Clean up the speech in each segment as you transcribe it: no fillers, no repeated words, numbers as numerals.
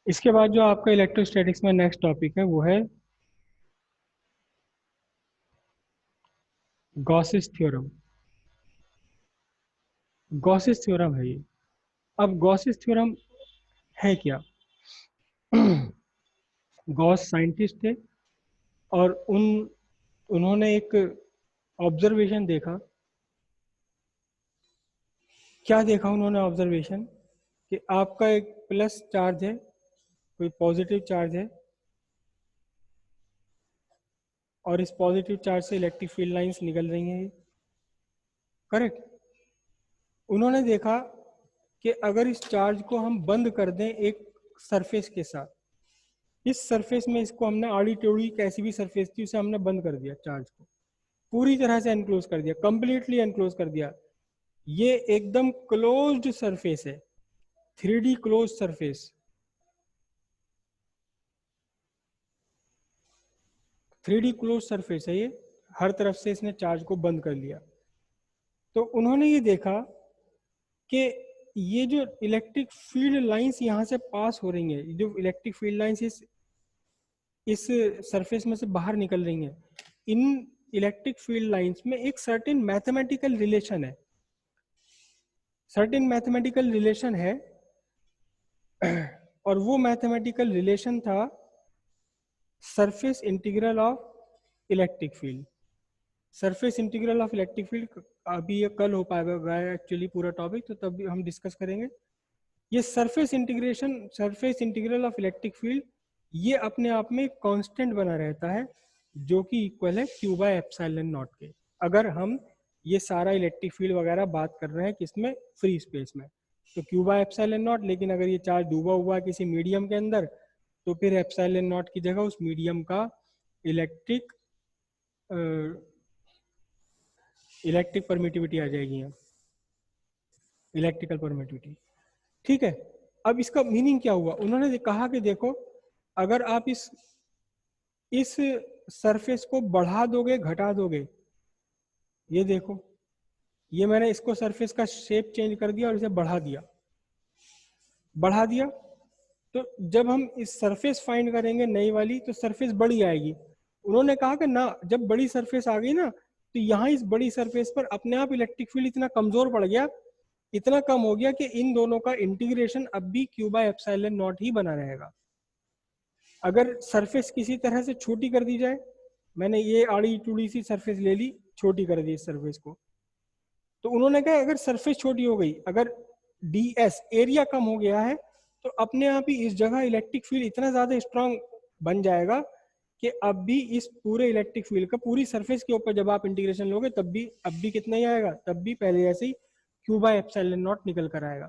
इसके बाद जो आपका इलेक्ट्रोस्टैटिक्स में नेक्स्ट टॉपिक है वो है गॉसिस थ्योरम। गॉसिस थ्योरम है ये। अब गॉसिस थ्योरम है क्या? गॉस साइंटिस्ट थे और उन्होंने एक ऑब्जर्वेशन देखा। क्या देखा उन्होंने ऑब्जर्वेशन? कि आपका एक प्लस चार्ज है, कोई पॉजिटिव चार्ज है, और इस पॉजिटिव चार्ज से इलेक्ट्रिक फील्ड लाइंस निकल रही हैं। करेक्ट। उन्होंने देखा कि अगर इस चार्ज को हम बंद कर दें एक सरफेस के साथ, इस सरफेस में इसको हमने आड़ी टेढ़ी कैसी भी सरफेस थी उसे हमने बंद कर दिया, चार्ज को पूरी तरह से एनक्लोज कर दिया, कंप्लीटली एनक्लोज कर दिया। ये एकदम क्लोज्ड सरफेस है, 3D close surface. 3D close surface है ये, हर तरफ से इसने चार्ज को बंद कर लिया। तो उन्होंने ये देखा कि ये जो इलेक्ट्रिक फील्ड लाइंस यहाँ से पास हो रही हैं, जो इलेक्ट्रिक फील्ड लाइंस इस सरफेस में से बाहर निकल रही हैं, इन इलेक्ट्रिक फील्ड लाइंस में एक सर्टेन मैथमेटिकल रिलेशन है। सर्टेन मैथमेटिकल रिलेशन है और वो मैथमेटिकल रिलेशन था surface integral of electric field. Surface integral of electric field अभी ये कल हो पाएगा एक्चुअली पूरा टॉपिक, तो तब हम डिस्कस करेंगे। ये surface integral of electric field ये अपने आप में कांस्टेंट बना रहता है, जो कि इक्वल है क्यू बाय एप्सिलॉन नॉट के। अगर हम ये सारा इलेक्ट्रिक फील्ड वगैरह बात कर रहे हैं किसमें, फ्री स्पेस में, तो क्यू बाय एप्सिलॉन नॉट। लेकिन अगर ये चार्ज डूबा हुआ है किसी मीडियम के अंदर, तो फिर एप्सिलॉन नॉट की जगह उस मीडियम का इलेक्ट्रिक इलेक्ट्रिक परमिटिविटी आ जाएगी यहाँ, इलेक्ट्रिकल परमिटिविटी। ठीक है। अब इसका मीनिंग क्या हुआ? उन्होंने कहा कि देखो, अगर आप इस सरफेस को बढ़ा दोगे घटा दोगे, ये देखो, ये मैंने इसको सरफेस का शेप चेंज कर दिया और इसे बढ़ा दिया। तो जब हम इस सरफेस फाइंड करेंगे नई वाली, तो सरफेस बड़ी आएगी। उन्होंने कहा कि ना, जब बड़ी सरफेस आ गई ना, तो यहाँ इस बड़ी सरफेस पर अपने आप इलेक्ट्रिक फील्ड इतना कमजोर पड़ गया, इतना कम हो गया कि इन दोनों का इंटीग्रेशन अब भी क्यू बाय एप्सिलॉन नॉट ही बना रहेगा। अगर सरफेस किसी तरह से छोटी कर दी जाए, मैंने ये आड़ी टूड़ी सी सरफेस ले ली, छोटी कर दी इस सरफेस को, तो उन्होंने कहा अगर सरफेस छोटी हो गई, अगर ds एरिया कम हो गया है, तो अपने आप ही इस जगह इलेक्ट्रिक फील्ड इतना ज्यादा स्ट्रांग बन जाएगा कि अब भी इस पूरे इलेक्ट्रिक फील्ड का पूरी सरफेस के ऊपर जब आप इंटीग्रेशन लोगे, तब भी अब भी कितना ही आएगा, तब भी पहले जैसे ही क्यू बाय एप्सिलॉन नॉट निकल कर आएगा।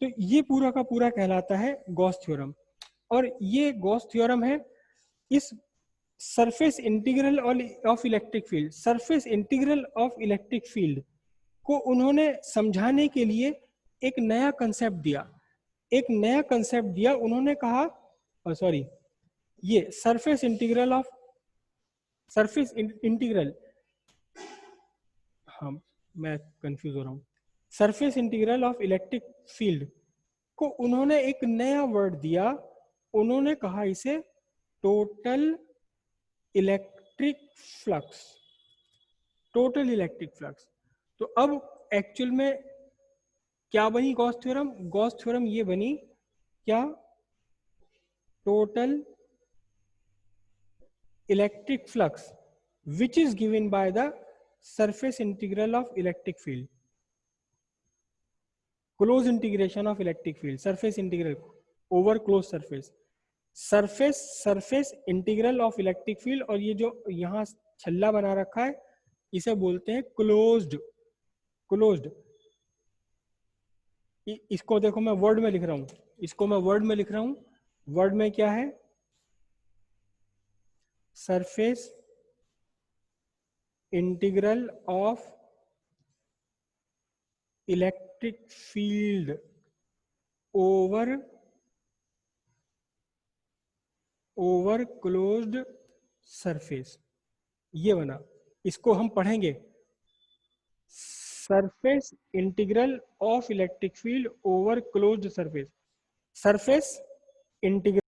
तो ये पूरा का पूरा कहलाता है गॉस थ्योरम। और ये गॉस थ्योरम है इस surface integral of electric field, surface integral of electric field को उन्होंने समझाने के लिए एक नया कंसेप्ट दिया। उन्होंने कहा, सॉरी, ये सरफेस इंटीग्रल, हाँ मैं कंफ्यूज हो रहा हूँ। Surface integral of electric field को उन्होंने एक नया वर्ड दिया। उन्होंने कहा इसे total electric flux. Total electric flux. तो अब एक्चुअल में क्या बनी गॉस थ्योरम? गॉस थ्योरम ये बनी क्या, total electric flux which is given by the surface integral of electric field, close integration of electric field, surface integral over close surface integral of electric field. और ये जो यहाँ छल्ला बना रखा है, इसे बोलते हैं क्लोज्ड। इसको देखो, मैं वर्ड में लिख रहा हूं, वर्ड में क्या है, surface integral of electric field over closed surface, ये बना। इसको हम पढ़ेंगे, surface integral of electric field over closed surface. Surface integral